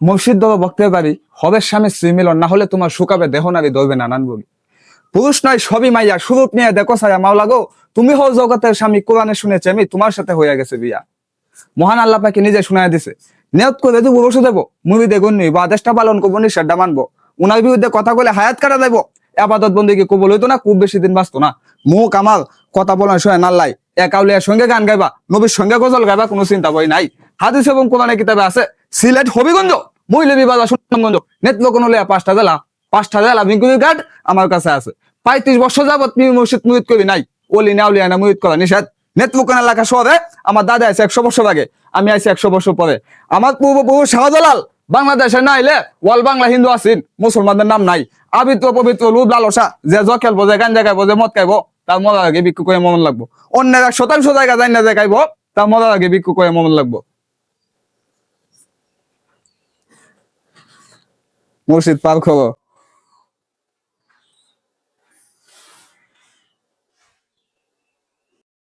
মসজিদ দল বক্তে পারি হবে স্বামী স্ত্রী মিলন, না হলে তোমার শুকাবে দেহ নারী ধরবে নানান বলি। পুরুষ নয় সবই মাইয়া, সুরূপ নিয়ে দেখো ছায়া মাওলা গো, তুমি হও জগতের স্বামী, কোরআনে শুনেছি আমি তোমার সাথে হইয়া গেছে বিয়া। মহান আল্লাহ পাকে নিজে শুনাই দিছে, নিয়ত করে যদি বসে দেবো মুড়ি দেখুন নি বা আদেশটা পালন করবো নি সেটা মানবো, উনার বিরুদ্ধে কথা বলে হায়াত কাটা দেবো, আবাদত বন্দিকে কবুল হইতো না, খুব বেশি দিন বাঁচতো না। মুখ আমার কথা বলার সময় নাল্লাই, একাউলিয়ার সঙ্গে গান গাইবা, নবীর সঙ্গে গজল গাইবা, কোনো চিন্তা ভয় নাই। হাদিস এবং কোরআনে কিতাবে আছে, সিলেট হবিগঞ্জ মহিলবী বাজার সুনামগঞ্জ নেতলোকন হলে 5টা জেলা বিঙ্কুরি ঘাট আমার কাছে আছে। 35 বছর যাবত মসজিদ মুরিদ করি নাই, ওলি না উলিয়া না মুরিদ করা নিষেধ। নেতলোকন এলাকা শহরে আমার দাদা আছে 100 বছর আগে, আমি আইছি 100 বছর পরে। আমার পূর্বপুরুষ শাহজালাল বাংলাদেশে না আইলে ওয়াল বাংলা হিন্দু আছেন, মুসলমানদের নাম নাই। আবিত্র পবিত্র লুব লালসা, যে জ খেলবো, যে গান জায়গায় যে মদ খাইবো, তার মজার আগে ভিক্ষু করে মন লাগবো। অন্যের 1% জায়গা যাই না যে খাইবো, তার মজার আগে ভিক্ষু করে মন লাগবো। মসজিদ পার করো।